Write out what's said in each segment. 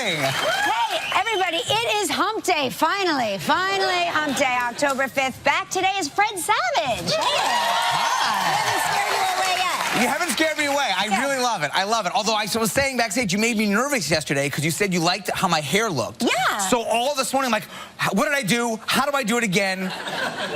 morning. Hey, everybody, it is hump day, finally. Finally, hump day, October 5th. Back today is Fred Savage. Hey. Hi. You haven't scared me away. I really love it. I love it. Although I was saying backstage, you made me nervous yesterday because you said you liked how my hair looked. Yeah. So all this morning, I'm like, what did I do? How do I do it again?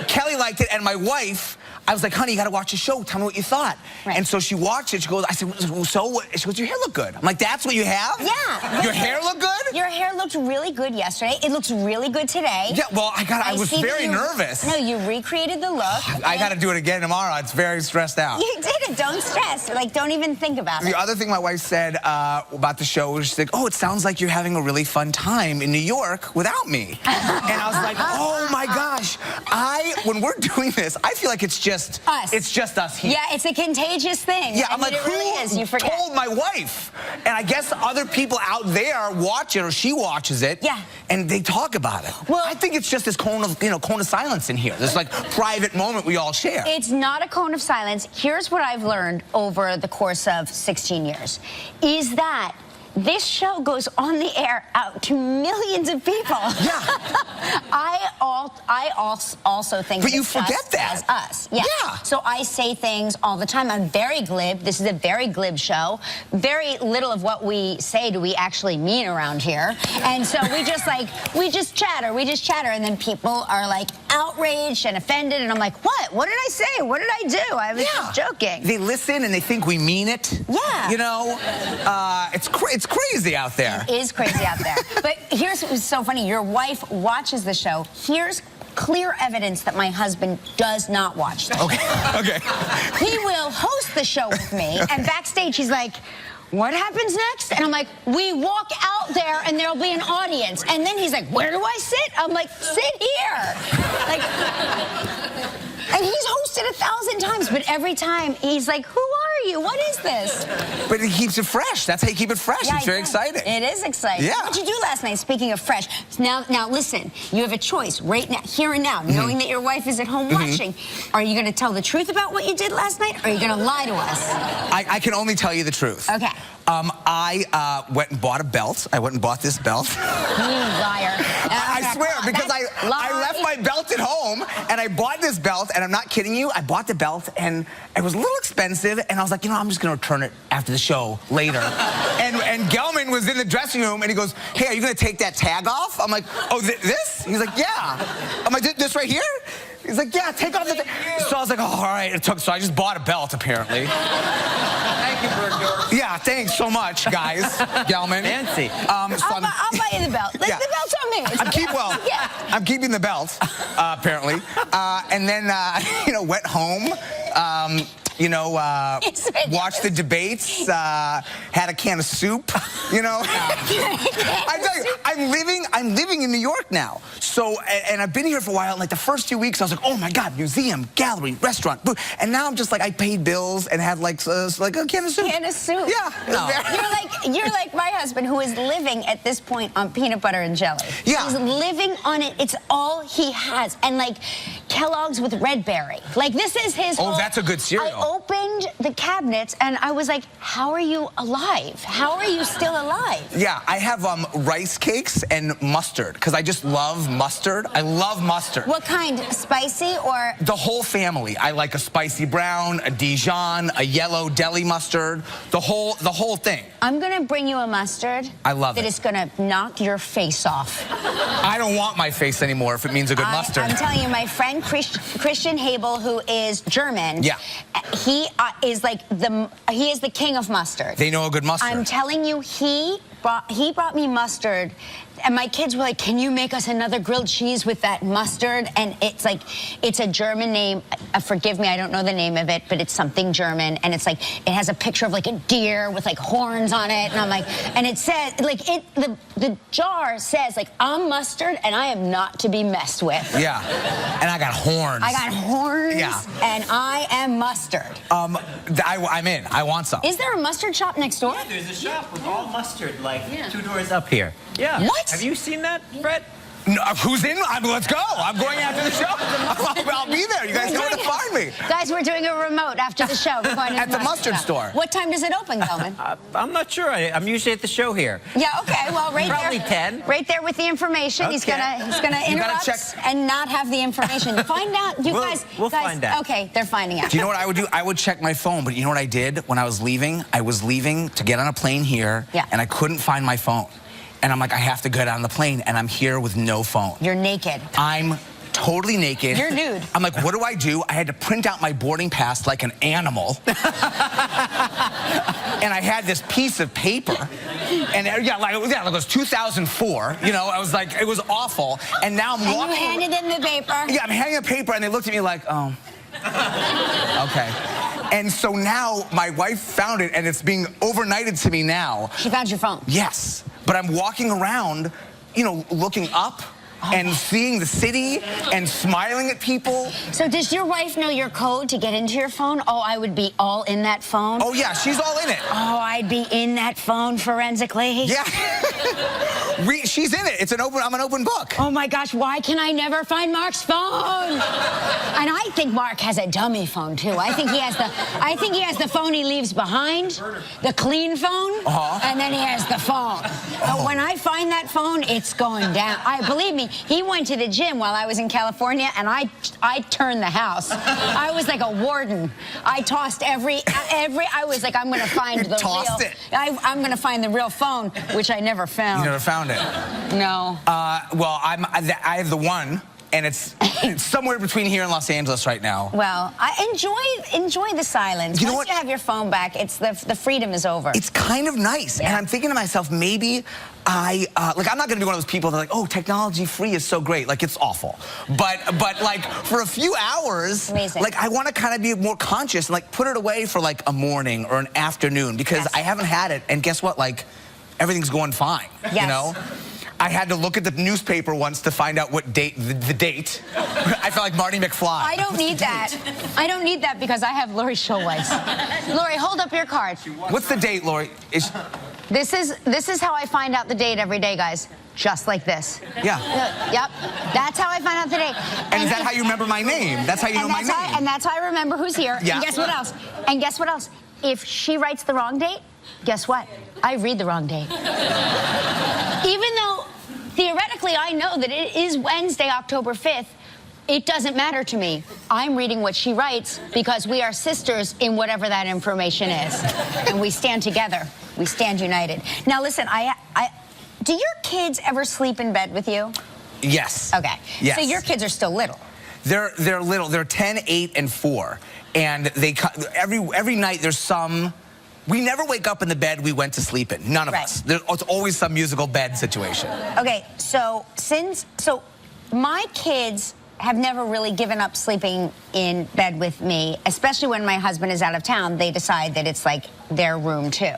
Kelly liked it, and my wife, I was like, honey, you got to watch the show. Tell me what you thought. Right. And so she watched it. She goes, I said, so what? She goes, your hair look good. I'm like, that's what you have? Yeah. Your hair look good? Your hair looked really good yesterday. It looks really good today. Yeah, well, I was very nervous. No, you recreated the look. I got to do it again tomorrow. It's very stressed out. You did it. Don't stress. Like, don't even think about it. The other thing my wife said about the show was, she's like, oh, it sounds like you're having a really fun time in New York without me. And I was like, oh, my gosh. When we're doing this, I feel like it's just us. It's just us here. Yeah, it's a contagious thing. Yeah, I'm like, it really is. You forget. told my wife? And I guess other people out there watch it, or she watches it. Yeah. And they talk about it. Well, I think it's just this cone of silence in here. This like private moment we all share. It's not a cone of silence. Here's what I've learned over the course of 16 years, is that this show goes on the air out to millions of people. Yeah. I also think but that you it's forget just that. as us. Yeah. Yeah. So I say things all the time. I'm very glib. This is a very glib show. Very little of what we say do we actually mean around here. And so we just chatter. We just chatter. And then people are like outraged and offended. And I'm like, what? What did I say? What did I do? I was just joking. They listen and they think we mean it. Yeah. You know, it's crazy out there. It is crazy out there. But here's what's so funny. Your wife watches the show. Here's clear evidence that my husband does not watch this. Okay. Okay. He will host the show with me, and backstage he's like, what happens next? And I'm like, we walk out there and there'll be an audience. And then he's like, where do I sit? I'm like, sit here. Like, and he's hosted 1,000 times, but every time he's like, who are you? What is this? But he keeps it fresh. That's how you keep it fresh. Yeah, it's very exciting. It is exciting. Yeah. What did you do last night, speaking of fresh? Now listen, you have a choice right now, here and now, knowing that your wife is at home watching. Are you going to tell the truth about what you did last night, or are you going to lie to us? I can only tell you the truth. Okay. I went and bought a belt. I went and bought this belt. You liar. I swear, because I left my belt at home, and I bought this belt, and I'm not kidding you. I bought the belt, and it was a little expensive, and I was like, you know, I'm just going to return it after the show later. and Gelman was in the dressing room, and he goes, hey, are you going to take that tag off? I'm like, oh, this? He's like, yeah. I'm like, this right here? He's like, yeah, take off the thing. So I was like, oh, all right. So I just bought a belt, apparently. Thank you for endorsing. Yeah, thanks so much, guys. Gelman. Fancy. I'll buy you the belt. The belt's on me. I'm keeping the belt, apparently. And then, went home. Watched the debates, had a can of soup, I tell you, I'm living in New York now. So, and I've been here for a while, and like the first 2 weeks, I was like, oh my God, museum, gallery, restaurant, boo. And now I'm just like, I paid bills and had like a can of soup. Can of soup. Yeah. No. You're like my husband, who is living at this point on peanut butter and jelly. Yeah. He's living on it. It's all he has. And like Kellogg's with red berry. Like this is his Oh, that's a good cereal. I opened the cabinets and I was like, how are you alive? How are you still alive? Yeah, I have rice cakes and mustard, because I just love mustard. I love mustard. What kind? Spicy or? The whole family. I like a spicy brown, a Dijon, a yellow deli mustard, the whole thing. I'm gonna bring you a mustard. I love it. That is gonna knock your face off. I don't want my face anymore if it means a good mustard. I'm telling you, my friend Christian Habel, who is German, he is like he is the king of mustard. They know a good mustard. I'm telling you, he brought me mustard, and my kids were like, can you make us another grilled cheese with that mustard? And it's like, it's a German name. Forgive me, I don't know the name of it, but it's something German. And it's like, it has a picture of like a deer with like horns on it. And I'm like, and it says, like, the jar says, like, I'm mustard and I am not to be messed with. Yeah, and I got horns. I got horns, and I am mustard. I'm in. I want some. Is there a mustard shop next door? Yeah, there's a shop with all mustard, like 2 doors up here. Yeah. What? Have you seen that, Fred? No, who's in? Let's go. I'm going after the show. I'll be there. You guys know where to find me. Guys, we're doing a remote after the show. We're going to At the mustard store. What time does it open, Gelman? I'm not sure. I'm usually at the show here. Yeah, okay. Well, right Probably there. 10. Right there with the information. Okay. He's gonna interrupt and not have the information. Find out. We'll find out. Okay, they're finding out. Do you know what I would do? I would check my phone, but you know what I did when I was leaving? I was leaving to get on a plane here, and I couldn't find my phone. And I'm like, I have to get on the plane, and I'm here with no phone. You're naked. I'm totally naked. You're nude. I'm like, what do I do? I had to print out my boarding pass like an animal. And I had this piece of paper. And like it was 2004. You know, I was like, it was awful. And now I'm walking. And you handed in the paper. Yeah, I'm handing the paper, and they looked at me like, oh. Okay. And so now my wife found it, and it's being overnighted to me now. She found your phone? Yes. But I'm walking around, you know, looking up and seeing the city and smiling at people. So does your wife know your code to get into your phone? Oh, I would be all in that phone? Oh, yeah, she's all in it. Oh, I'd be in that phone forensically? Yeah. She's in it. I'm an open book. Oh, my gosh, why can I never find Mark's phone? And I think Mark has a dummy phone, too. I think he has the phone he leaves behind, the clean phone, and then he has the phone. But when I find that phone, it's going down. Believe me, he went to the gym while I was in California, and I turned the house. I was like a warden. I tossed I was like, I'm going to find the Tossed it. I'm going to find the real phone, which I never found. You never found it? No. Well, I have the one, and it's somewhere between here and Los Angeles right now. Well, I enjoy the silence. Once you have your phone back, it's the freedom is over. It's kind of nice, and I'm thinking to myself, maybe I'm not gonna be one of those people that are like, oh, technology free is so great. Like, it's awful. But like, for a few hours, amazing. Like, I want to kind of be more conscious and like put it away for like a morning or an afternoon, because I haven't had it, and guess what? Like, everything's going fine. Yes. You know? I had to look at the newspaper once to find out what date, the date. I felt like Marty McFly. I don't need that. I don't need that because I have Lori Schulweis. Lori, hold up your card. What's the date, Lori? This is how I find out the date every day, guys. Just like this. Yeah. Yep. That's how I find out the date. And is that how you remember my name? That's how you know my name. And that's how I remember who's here. Yeah. And guess what else? And guess what else? If she writes the wrong date, guess what? I read the wrong date. Even though theoretically I know that it is Wednesday, October 5th, it doesn't matter to me. I'm reading what she writes because we are sisters in whatever that information is. And we stand together. We stand united. Now listen, do your kids ever sleep in bed with you? Yes. Okay. Yes. So your kids are still little. They're little. They're 10, 8, and 4. And they every night there's some. We never wake up in the bed we went to sleep in. None of us. There's always some musical bed situation. Okay, so my kids have never really given up sleeping in bed with me, especially when my husband is out of town. They decide that it's like their room too.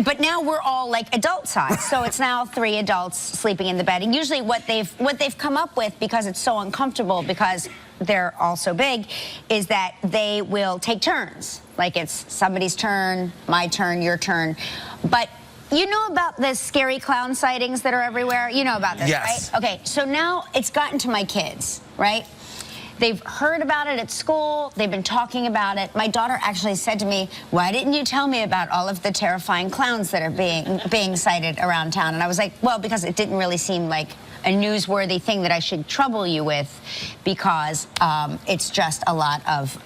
But now we're all like adult size, so it's now 3 adults sleeping in the bed. And usually what they've come up with, because it's so uncomfortable because they're all so big, is that they will take turns. Like it's somebody's turn, my turn, your turn. But you know about the scary clown sightings that are everywhere? You know about this, yes. right? Okay, so now it's gotten to my kids, right? They've heard about it at school. They've been talking about it. My daughter actually said to me, why didn't you tell me about all of the terrifying clowns that are being sighted around town? And I was like, well, because it didn't really seem like a newsworthy thing that I should trouble you with, because it's just a lot of,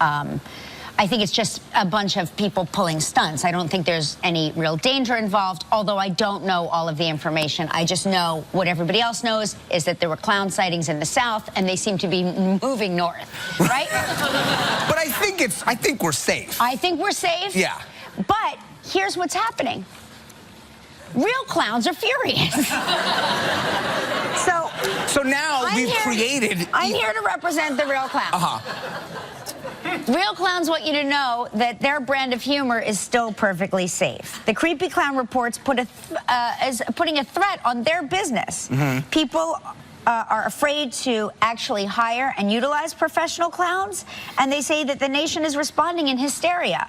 I think it's just a bunch of people pulling stunts. I don't think there's any real danger involved, although I don't know all of the information. I just know what everybody else knows is that there were clown sightings in the South, and they seem to be moving north, right? But I think we're safe. I think we're safe. Yeah. But here's what's happening. Real clowns are furious. So now I'm here to represent the real clowns. Real clowns want you to know that their brand of humor is still perfectly safe. The Creepy Clown Reports is putting a threat on their business. People are afraid to actually hire and utilize professional clowns, and they say that the nation is responding in hysteria.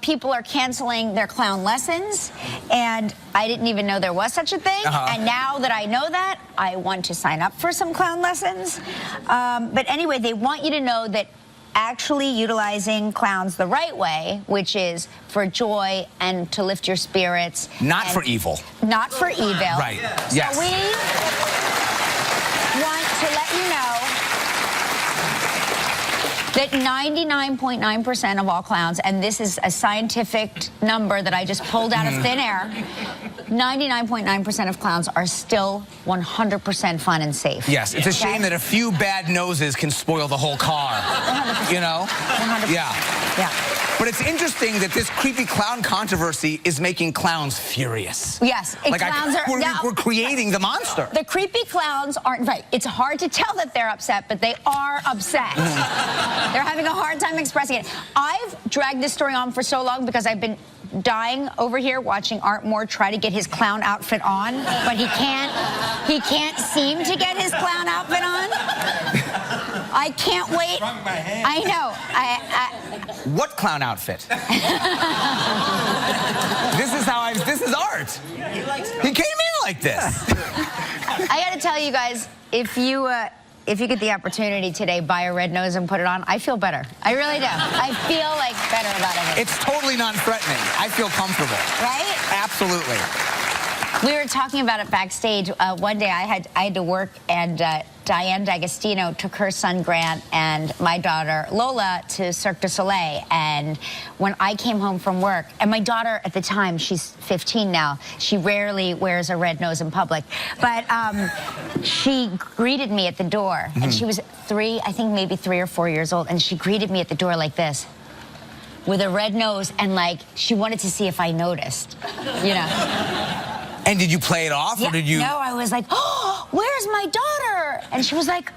People are canceling their clown lessons, and I didn't even know there was such a thing, and now that I know that, I want to sign up for some clown lessons. But anyway, they want you to know that actually utilizing clowns the right way, which is for joy and to lift your spirits. Not for evil. Not for evil. Right. Yes. So we want to let you know that 99.9% of all clowns, and this is a scientific number that I just pulled out of thin air, 99.9% of clowns are still 100% fun and safe. Yes, it's a shame that a few bad noses can spoil the whole car. 100%. You know? 100%. Yeah. Yeah. But it's interesting that this creepy clown controversy is making clowns furious. Yes, we're creating the monster. The creepy clowns aren't right. It's hard to tell that they're upset, but they are upset. They're having a hard time expressing it. I've dragged this story on for so long because I've been dying over here watching Art Moore try to get his clown outfit on, but he can't seem to get his clown outfit on. I can't wait. I know. What clown outfit? This is Art. He came in like this. I got to tell you guys, if you get the opportunity today, buy a red nose and put it on, I feel better. I really do. I feel like better about it. It's totally non-threatening. I feel comfortable. Right? Absolutely. We were talking about it backstage. One day I had to work, and Diane D'Agostino took her son Grant and my daughter Lola to Cirque du Soleil. And when I came home from work, and my daughter at the time, she's 15 now, she rarely wears a red nose in public, but she greeted me at the door, and she was I think maybe 3 or 4 years old, and she greeted me at the door like this, with a red nose, and like she wanted to see if I noticed, you know. And did you play it off, or did you? No, I was like, oh, where's my daughter? And she was like,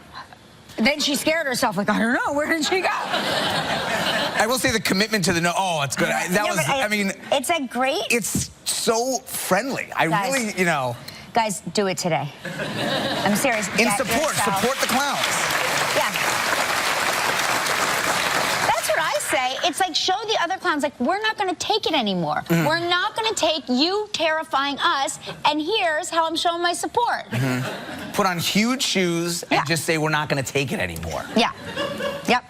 then she scared herself, like, I don't know, where did she go? I will say the commitment to the it's good. I mean, it's a great. It's so friendly. I really, you know. Guys, do it today. I'm serious. In support the clowns. Yeah. Say, it's like, show the other clowns, like, we're not going to take it anymore. We're not going to take you terrifying us, and here's how I'm showing my support. Put on huge shoes and just say, we're not going to take it anymore. Yeah. Yep.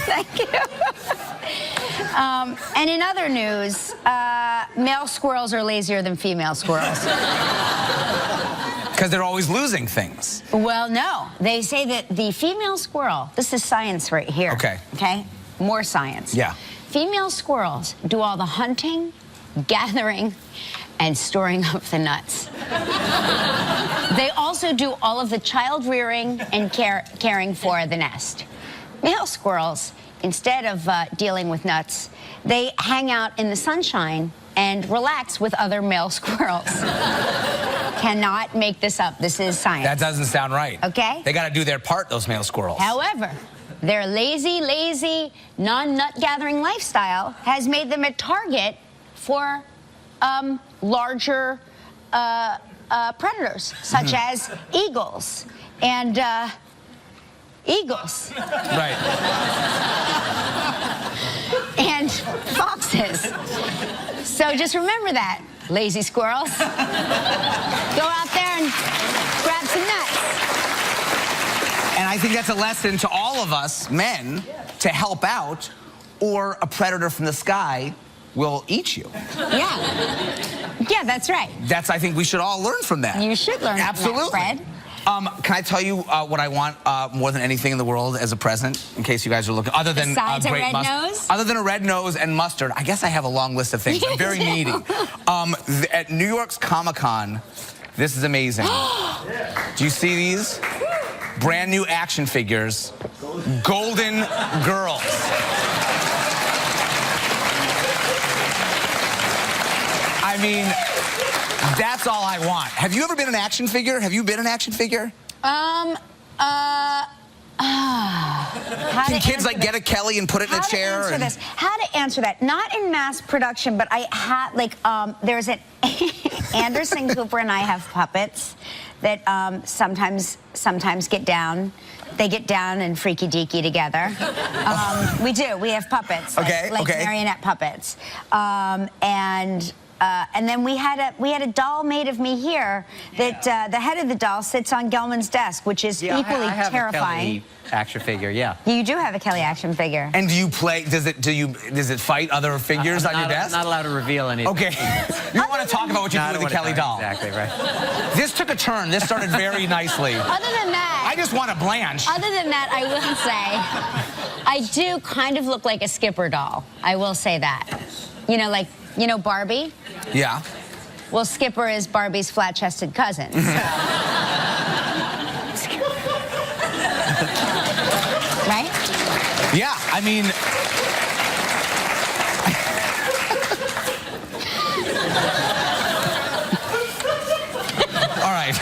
Thank you. And in other news, male squirrels are lazier than female squirrels. Because they're always losing things. Well, no. They say that the female squirrel, this is science right here. Okay. Okay? More science. Yeah. Female squirrels do all the hunting, gathering, and storing up the nuts. They also do all of the child rearing and caring for the nest. Male squirrels, instead of dealing with nuts, they hang out in the sunshine and relax with other male squirrels. Cannot make this up. This is science. That doesn't sound right. Okay? They got to do their part, those male squirrels. However, their lazy, non-nut gathering lifestyle has made them a target for larger predators, such as eagles and eagles. Right. And foxes. So just remember that, lazy squirrels. Go out there and grab some nuts. And I think that's a lesson to all of us, men, to help out, or a predator from the sky will eat you. Yeah. Yeah, that's right. I think we should all learn from that. You should learn Absolutely. from that, Fred. Can I tell you what I want more than anything in the world as a present, in case you guys are looking, other than Besides a red nose? Other than a red nose and mustard, I guess I have a long list of things. I'm very needy. At New York's Comic-Con, this is amazing. Do you see these? Brand new action figures, Golden Girls. I mean, that's all I want. Have you ever been an action figure? Have you been an action figure? Can kids like get a Kelly and put it in a chair? How to answer this? How to answer that? Not in mass production, but I had like there's an Anderson Cooper and I have puppets that sometimes get down. They get down and freaky deaky together. We do. We have puppets, like marionette puppets, and then we had a doll made of me here that the head of the doll sits on Gelman's desk, which is equally I have terrifying. A Kelly action figure, yeah. You do have a Kelly action figure. And do you play? Does it fight other figures on your desk? I'm not allowed to reveal anything. Okay. You don't want to talk about what you do with the Kelly doll. Exactly right. This took a turn. This started very nicely. Other than that, I just want a Blanche. Other than that, I will say, I do kind of look like a Skipper doll. I will say that. You know, like, you know Barbie? Yeah. Well, Skipper is Barbie's flat-chested cousin. So. Right? Yeah, I mean... All right.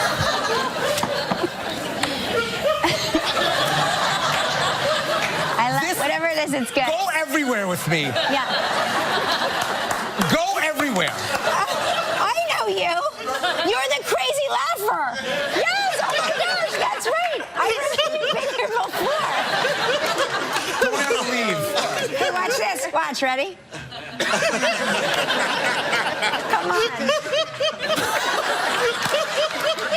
I love whatever it is, it's good. Go everywhere with me. Yeah. Go everywhere. I know you. You're the crazy laugher. Yes, oh my gosh, that's right. I've been here before. Don't ever leave. Hey, watch this. Watch, ready? Come on.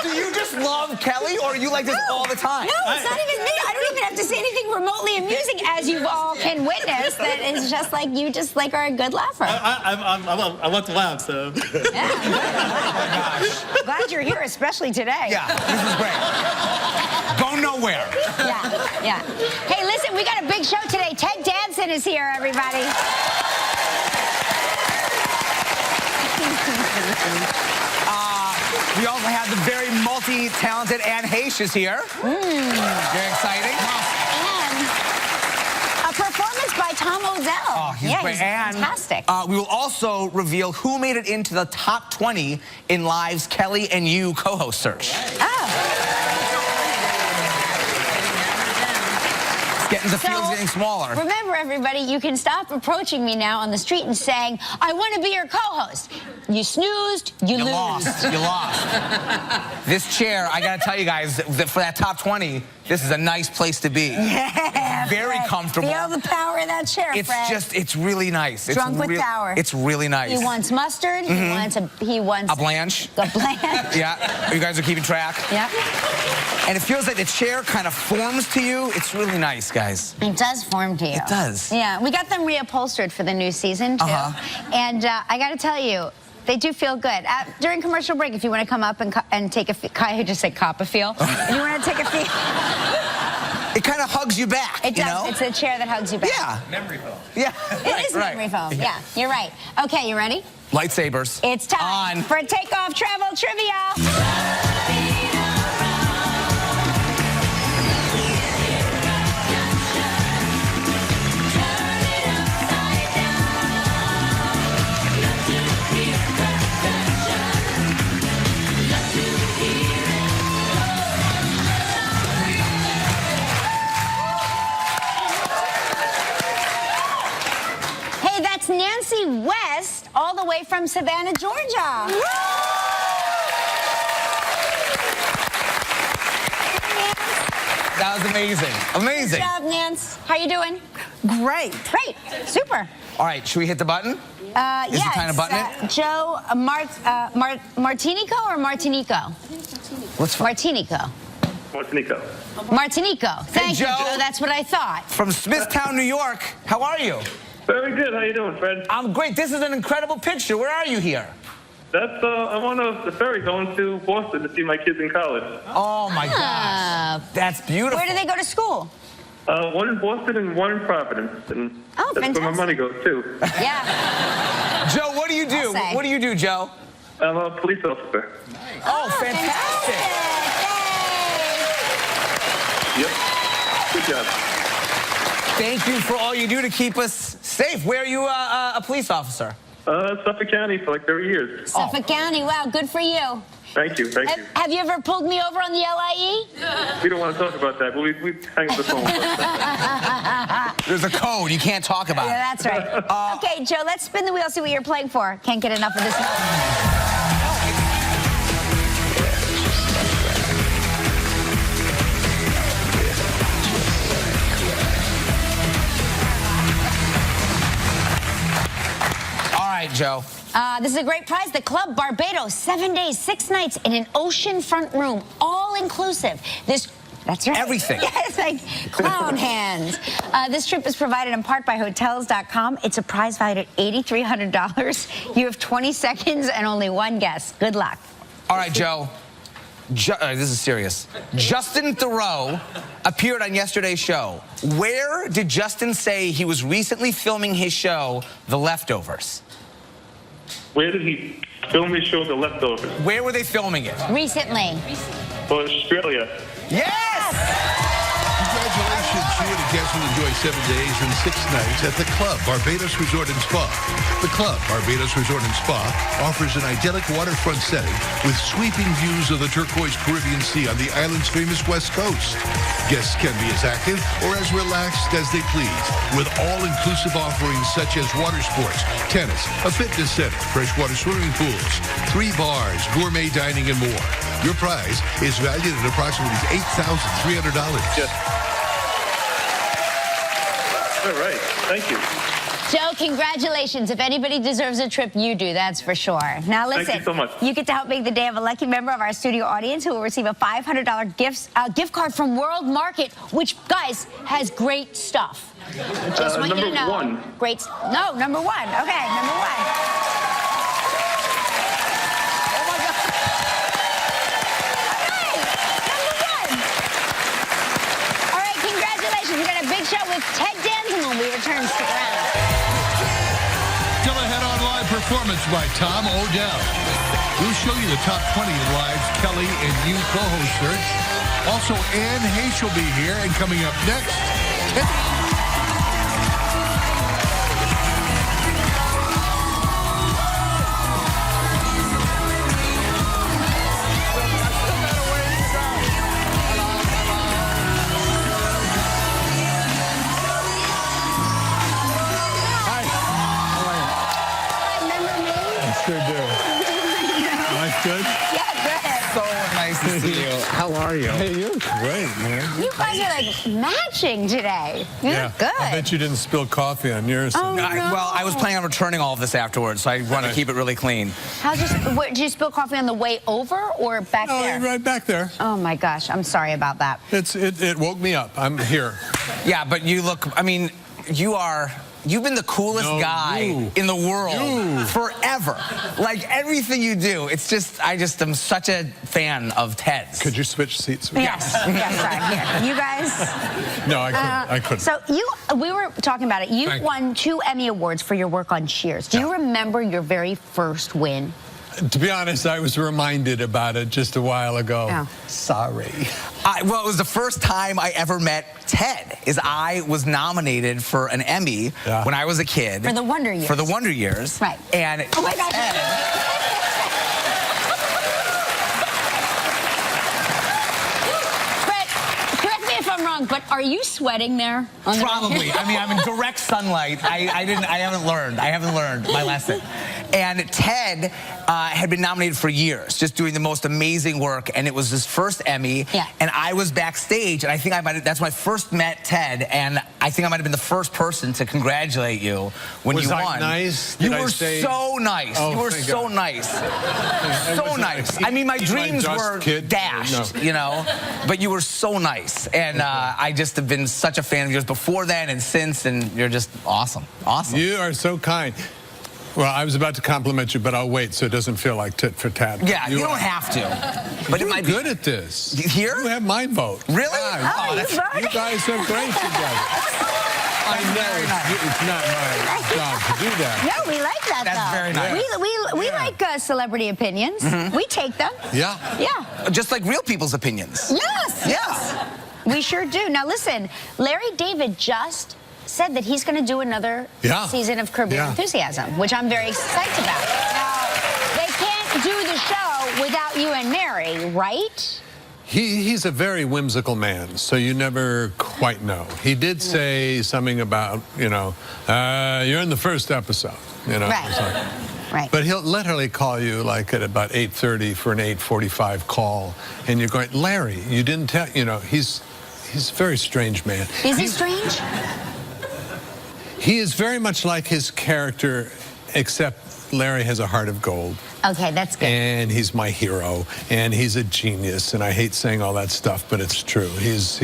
Do you just love Kelly, or are you like this all the time? No, it's not even me. I don't even have to say anything remotely amusing, as you all can witness. That is just like you just like are a good laugher. I love to laugh, so. Yeah. Oh my gosh. Glad you're here, especially today. Yeah, this is great. Go nowhere. Yeah, yeah. Hey, listen, we got a big show today. Ted Danson is here, everybody. We also have the very multi-talented Heche is here. Very exciting. And a performance by Tom Odell. Oh, he's great. He's and fantastic. We will also reveal who made it into the top 20 in Live's Kelly and You co-host search. Oh. The field's getting smaller. Remember, everybody, you can stop approaching me now on the street and saying, I want to be your co-host. You snoozed, you lose. Lost. You lost. This chair, I got to tell you guys, that for that top 20, this is a nice place to be. Yeah, Very Fred. Feel Feel the power of that chair, It's Fred. it's really nice. Drunk with power. It's really nice. He wants mustard. He wants a Blanche. A Blanche. Yeah, you guys are keeping track. Yep. And it feels like the chair kind of forms to you. It's really nice, guys. It does form to you. It does. Yeah, we got them reupholstered for the new season, too. And I got to tell you, they do feel good. During commercial break, if you want to come up and take a feel, I just said cop a feel. If you want to take a feel. It kind of hugs you back. It does. You know? It's a chair that hugs you back. Yeah. Memory foam. Yeah. It is memory foam. Yeah, you're right. Okay, you ready? Lightsabers. It's time for Takeoff Travel Trivia. Nancy West, all the way from Savannah, Georgia. That was amazing. Amazing. Good job, Nance. How you doing? Great. Great. Super. All right, should we hit the button? Yeah. Is it time to button it? Joe, Martinico or Martinico? What's Martinico. Martinico. Martinico. Thank you, Joe. Joe. That's what I thought. From Smithtown, New York. How are you? Very good. How you doing, Fred? I'm great. This is an incredible picture. Where are you here? That's I'm on the ferry going to Boston to see my kids in college. Oh my gosh. That's beautiful. Where do they go to school? One in Boston and one in Providence, and Oh, that's where my fantastic. money goes too. Yeah. Joe, what do you do? I'll say. What do you do, Joe? I'm a police officer. Oh, fantastic. Yep. Good job. Thank you for all you do to keep us safe. Where are you a police officer? Suffolk County for like 30 years. Suffolk County, wow, good for you. Thank you, thank you. Have you ever pulled me over on the LIE? We don't want to talk about that, but we hang up the phone. There's a code you can't talk about. Yeah, that's right. Okay, Joe, let's spin the wheel, see what you're playing for. Can't get enough of this. All right, Joe. This is a great prize. The Club Barbados, 7 days, 6 nights in an oceanfront room, all inclusive. That's right. Everything. Yeah, it's like clown hands. This trip is provided in part by Hotels.com. It's a prize valued at $8,300. You have 20 seconds and only one guess. Good luck. All right, Joe. This is serious. Justin Theroux appeared on yesterday's show. Where did Justin say he was recently filming his show, The Leftovers? Where did he film his show, The Leftovers? Where were they filming it? Recently. Australia. Yes! Congratulations, you and a guest will enjoy 7 days and 6 nights at the Club Barbados Resort and Spa. The Club Barbados Resort and Spa offers an idyllic waterfront setting with sweeping views of the turquoise Caribbean Sea on the island's famous west coast. Guests can be as active or as relaxed as they please, with all-inclusive offerings such as water sports, tennis, a fitness center, freshwater swimming pools, 3 bars, gourmet dining, and more. Your prize is valued at approximately $8,300. Yes. All right. Thank you. Joe, congratulations. If anybody deserves a trip, you do, that's for sure. Now, listen. Thank you so much. You get to help make the day of a lucky member of our studio audience who will receive a $500 gift card from World Market, which, guys, has great stuff. Just want you to know. Number 1. Great. No, number 1. Okay, number 1. Show with Ted Danson when we return. Stick around. Still ahead on Live Performance by Tom O'Dell. We'll show you the top 20 lives Kelly and you co-host search. Also, Heche will be here, and coming up next, Sure do. Life good? Yeah, good. So nice to see you. How are you? Hey, you look great, man. You guys are like matching today. You look good. I bet you didn't spill coffee on yours. Oh, no. Well, I was planning on returning all of this afterwards, so I want to keep it really clean. Did you spill coffee on the way over or back there? Right back there. Oh my gosh, I'm sorry about that. It woke me up. I'm here. Yeah, but you look, I mean, you've been the coolest guy in the world forever. Like, everything you do, it's just, I just am such a fan of Ted's. Could you switch seats with me? Yes. Yes, sorry. Here. You guys. No, I couldn't. So we were talking about it. You won 2 Emmy Awards for your work on Cheers. Do you remember your very first win? To be honest, I was reminded about it just a while ago. Oh. Sorry. Well, it was the first time I ever met Ted. I was nominated for an Emmy when I was a kid. For the Wonder Years. For the Wonder Years. Right. And oh my gosh. Correct me if I'm wrong, but are you sweating there? Probably. I mean, I'm in direct sunlight. I haven't learned my lesson. And Ted had been nominated for years, just doing the most amazing work, and it was his first Emmy. Yeah. And I was backstage, and I think that's when I first met Ted, and I think I might have been the first person to congratulate you when you won. Was I nice? You were so nice. Oh, you were so nice. So nice. I mean, my dreams were dashed, you know, but you were so nice. And I just have been such a fan of yours before then and since, and you're just awesome. Awesome. You are so kind. Well, I was about to compliment you, but I'll wait so it doesn't feel like tit for tat. Yeah, you don't have to. But You're it might good be at this. Here? You have my vote. Really? Yeah, Oh, you voted? you guys are great together. I know it's not my job to do that. No, we like that, That's though. very nice. We like celebrity opinions. We take them. Yeah. Yeah. just like real people's opinions. Yes. Yeah. We sure do. Now, listen, Larry David just said that he's going to do another season of Curb Your Enthusiasm, which I'm very psyched about. Now, they can't do the show without you and Mary, right? He's a very whimsical man, so you never quite know. He did say something about, you know, you're in the first episode, you know. Right. Right. But he'll literally call you like at about 8:30 for an 8:45 call, and you're going, Larry, you didn't tell, you know, he's a very strange man. Is he strange? He is very much like his character, except Larry has a heart of gold. Okay, that's good. And he's my hero, and he's a genius, and I hate saying all that stuff, but it's true. He's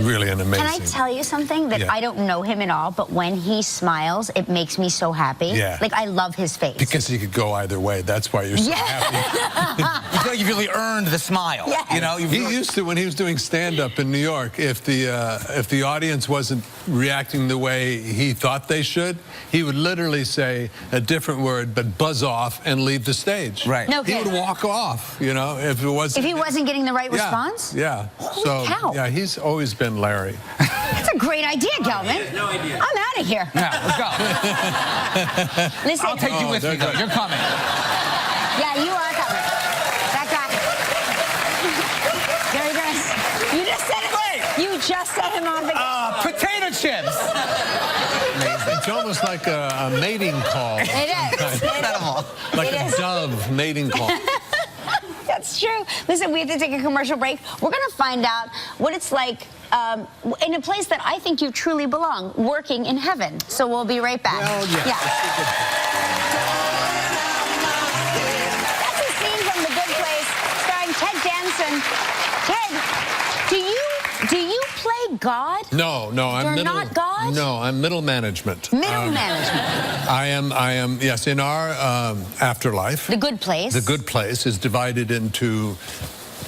really an amazing... Can I tell you something that I don't know him at all, but when he smiles, it makes me so happy. Yeah. Like, I love his face. Because he could go either way. That's why you're so happy. You feel like you've really earned the smile. Yes. You know, He used to, when he was doing stand-up in New York, if the audience wasn't reacting the way he thought they should, he would literally say a different word, but buzz off and leave the stage. Right. No He kidding. would walk off, you know, if it wasn't... If he wasn't getting the right response? Yeah. Holy cow. Yeah, he's always been Larry. That's a great idea, Kelvin. No idea. I'm out of here. Yeah, let's go. Listen. I'll take you with me, though. You're coming. Yeah, you are coming. That guy. Gary Grace. You just set him. You just set him on the. Potato chips. It's almost like a mating call. It is. Incredible. Like It a is. dove mating call. That's true. Listen, we have to take a commercial break. We're going to find out what it's like in a place that I think you truly belong, working in heaven. So we'll be right back. Well, yeah. That's a scene from The Good Place, starring Ted Danson. Ted, do you play God? No, I'm You're middle... not God? No, I'm middle management. Middle management. I am, yes, in our afterlife. The Good Place. The Good Place is divided into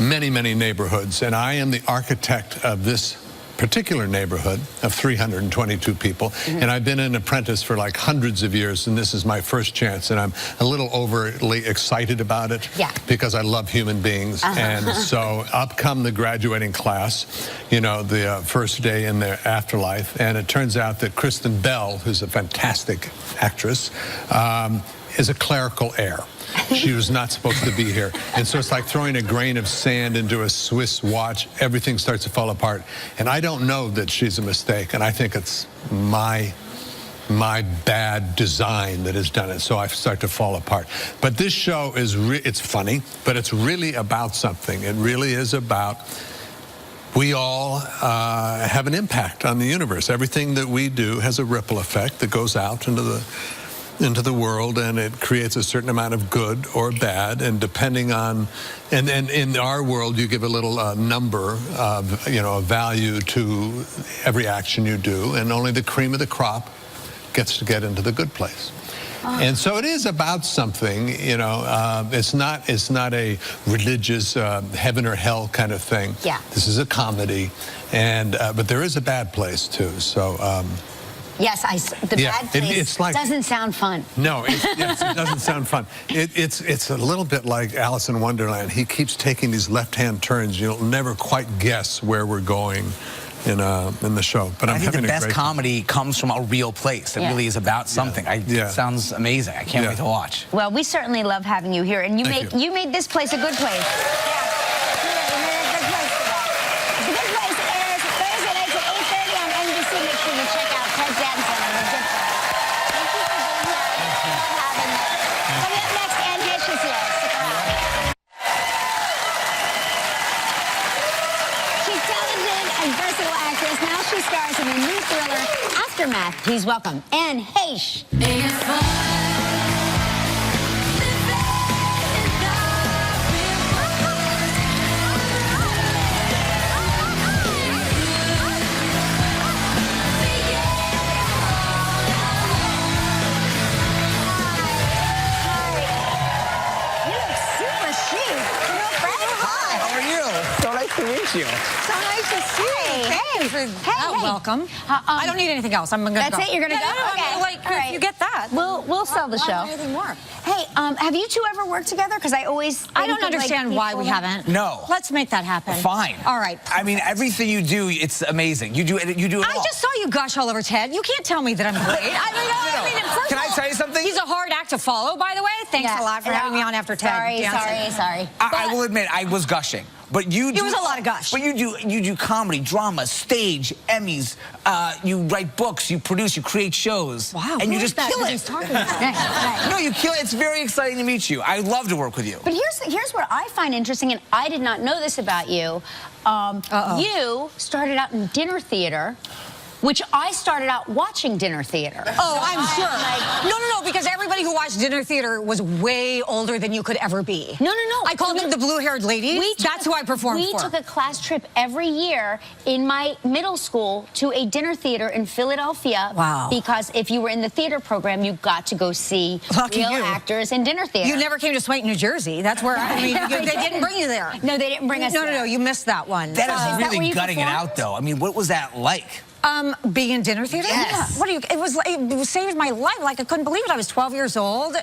many, many neighborhoods, and I am the architect of this particular neighborhood of 322 people, and I've been an apprentice for like hundreds of years, and this is my first chance, and I'm a little overly excited about it because I love human beings, and so up come the graduating class, you know, the first day in their afterlife, and it turns out that Kristen Bell, who's a fantastic actress, is a clerical error. She was not supposed to be here. And so it's like throwing a grain of sand into a Swiss watch. Everything starts to fall apart. And I don't know that she's a mistake. And I think it's my bad design that has done it. So I start to fall apart. But this show is, it's funny, but it's really about something. It really is about, we all have an impact on the universe. Everything that we do has a ripple effect that goes out into the world, and it creates a certain amount of good or bad, and depending on, and in our world you give a little number of, you know, a value to every action you do, and only the cream of the crop gets to get into the good place. And so it is about something, you know, it's not a religious heaven or hell kind of thing. Yeah. This is a comedy, and but there is a bad place too, so yes, the bad place it's like, doesn't sound fun. No, yes, it doesn't sound fun. It's a little bit like Alice in Wonderland. He keeps taking these left-hand turns. You'll never quite guess where we're going in the show. But I think the best great comedy comes from a real place. It really is about something. It sounds amazing. I can't wait to watch. Well, we certainly love having you here, and you made this place a good place. Aftermath. Please welcome Anne Heche. You look super chic. You know, Fred? Hi, how are you? So nice to meet you. So nice to see you. Thank you for that welcome. I don't need anything else. I'm going to go. That's it? You're going to go? Okay. Like, all right. you get that. We'll sell the show. Anything more? Hey, have you two ever worked together? Because I always I don't understand why we haven't. No. Let's make that happen. Fine. All right. I mean, everything you do, it's amazing. You do it I all. just saw you gush all over Ted. You can't tell me that I'm great. I mean, first Can of I all, tell you something? He's a hard act to follow, by the way. Thanks a lot for having me on after Ted. Sorry. I will admit, I was gushing. But you do... It was a lot of gush. But you do comedy, drama, stage, Emmys. You write books, you produce, you create shows. Wow. And you just kill it. He's talking about. No, you kill it. It's very exciting to meet you. I love to work with you. But here's what I find interesting, and I did not know this about you. You started out in dinner theater, which I started out watching dinner theater. Oh, I'm sure. No, because everybody who watched dinner theater was way older than you could ever be. No. I called them the blue-haired ladies. That's who I performed for. We took a class trip every year in my middle school to a dinner theater in Philadelphia. Wow. Because if you were in the theater program, you got to go see real actors in dinner theater. You never came to Swank, New Jersey. That's where, I mean, they didn't bring you there. No, they didn't bring us there. No, you missed that one. That is where really you gutting it performed? out, though. I mean, what was that like? Being in dinner theater? Yes. Yeah. What are you? It saved my life. Like, I couldn't believe it. I was 12 years old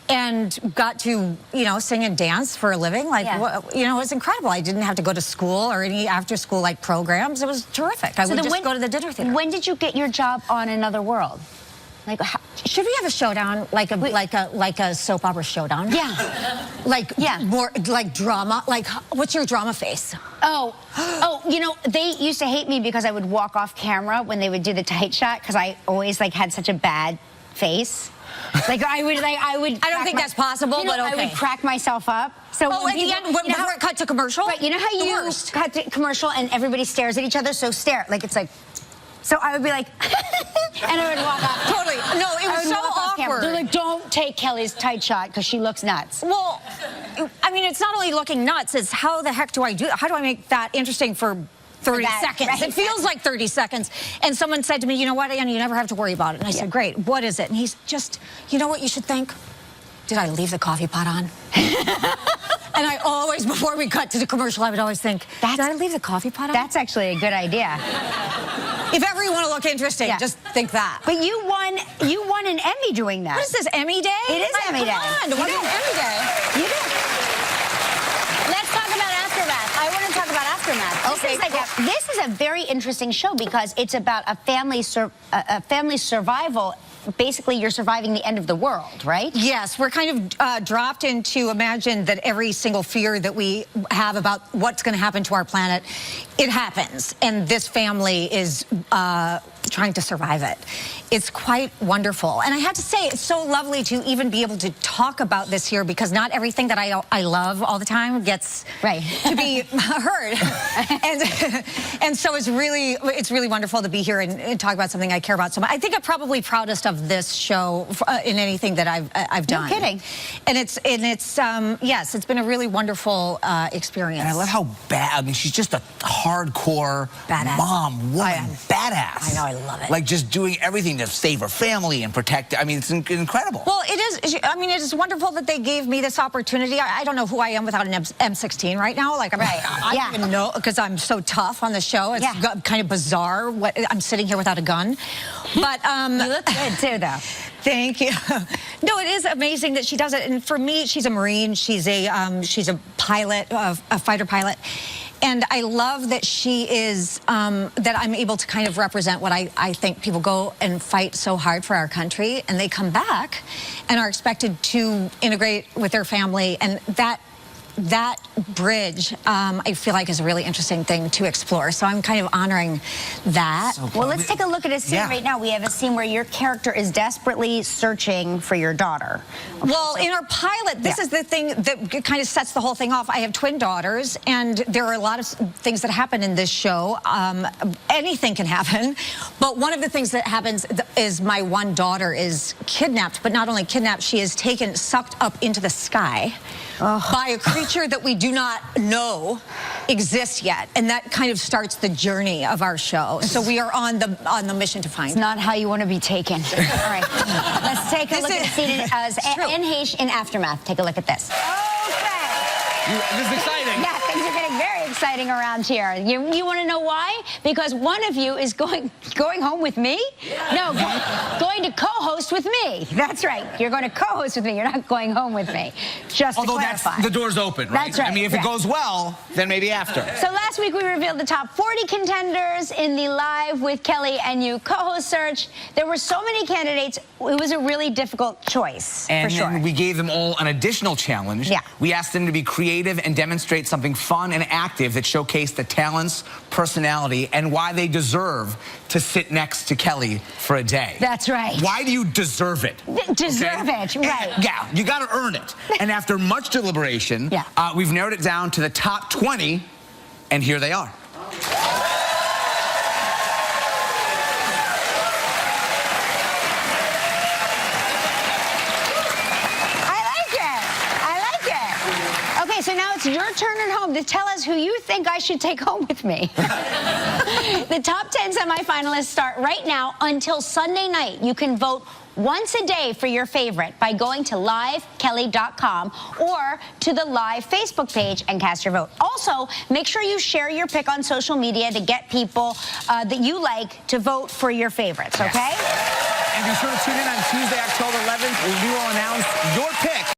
and got to, sing and dance for a living. Like, it was incredible. I didn't have to go to school or any after-school, programs. It was terrific. I would just go to the dinner theater. When did you get your job on Another World? Like, should we have a showdown, like a soap opera showdown? Yeah. More like drama. Like, what's your drama face? Oh, they used to hate me because I would walk off camera when they would do the tight shot because I always had such a bad face. I would. I don't think that's possible, but okay. I would crack myself up. So at the end, before it cut to commercial. Right. You know how you cut to commercial and everybody stares at each other? So stare. It's like. So I would be like, and I would walk off. Totally. No, it was so awkward. They're like, don't take Kelly's tight shot because she looks nuts. Well, I mean, it's not only looking nuts, it's how the heck do I do it? How do I make that interesting for 30 seconds? Right. It feels like 30 seconds. And someone said to me, you know what, Ann, you never have to worry about it. And I said, great, what is it? And he's just, you know what you should think? Did I leave the coffee pot on? And I always, before we cut to the commercial, I would always think, did I leave the coffee pot on? That's actually a good idea. If ever you want to look interesting, just think that. But you won an Emmy doing that. What is this, Emmy Day? It is Emmy Day. Come on, what is Emmy Day? You did. Let's talk about Aftermath. I want to talk about Aftermath. Okay, this is a very interesting show because it's about a family survival. Basically, you're surviving the end of the world, right? Yes, we're kind of dropped into imagine that every single fear that we have about what's going to happen to our planet, it happens. And this family is trying to survive it. It's quite wonderful. And I have to say, it's so lovely to even be able to talk about this here because not everything that I love all the time gets to be heard. and so it's really wonderful to be here and talk about something I care about so much. I think I'm probably proudest of this show in anything that I've done. No kidding. And it's yes, it's been a really wonderful experience. And I love how bad. I mean, she's just a hardcore mom, woman, badass. I know, I love it. Like just doing everything to save her family and protect. I mean, it's incredible. Well, it is. I mean, it is wonderful that they gave me this opportunity. I don't know who I am without an M16 right now. Like, I don't even know because I'm so tough on the show. It's kind of bizarre. I'm sitting here without a gun, but you look good too, though. Thank you. No, it is amazing that she does it. And for me, she's a Marine. She's a pilot, a fighter pilot. And I love that she is, that I'm able to kind of represent what I think people go and fight so hard for our country, and they come back and are expected to integrate with their family, and that bridge, I feel like is a really interesting thing to explore. So I'm kind of honoring that. So well, let's take a look at a scene right now. We have a scene where your character is desperately searching for your daughter. Well, in our pilot, this is the thing that kind of sets the whole thing off. I have twin daughters, and there are a lot of things that happen in this show. Anything can happen, but one of the things that happens is my one daughter is kidnapped, but not only kidnapped, she is sucked up into the sky by a creature that we do not know exists yet, and that kind of starts the journey of our show. So we are on the mission to find. It's not how you want to be taken. All right, let's take a look at the scene as in Heche in Aftermath. Take a look at this. Okay. This is exciting. Yeah, things are getting very very exciting around here. You want to know why? Because one of you is going home with me? No, going to co-host with me. That's right. You're going to co-host with me. You're not going home with me. Just Although to clarify. the door's open, right? That's right. I mean, if it goes well, then maybe after. So last week we revealed the top 40 contenders in the Live with Kelly and You co-host search. There were so many candidates. It was a really difficult choice, and for sure. then we gave them all an additional challenge. Yeah. We asked them to be creative and demonstrate something fun and active that showcased the talents, personality, and why they deserve to sit next to Kelly for a day. That's right. Why do you deserve it? Deserve it, right. Yeah, you got to earn it. And after much deliberation, we've narrowed it down to the top 20, and here they are. Okay, so now it's your turn at home to tell us who you think I should take home with me. The top 10 semifinalists start right now until Sunday night. You can vote once a day for your favorite by going to livekelly.com or to the Live Facebook page and cast your vote. Also, make sure you share your pick on social media to get people that you like to vote for your favorites, okay? And be sure to tune in on Tuesday, October 11th, where we will announce your pick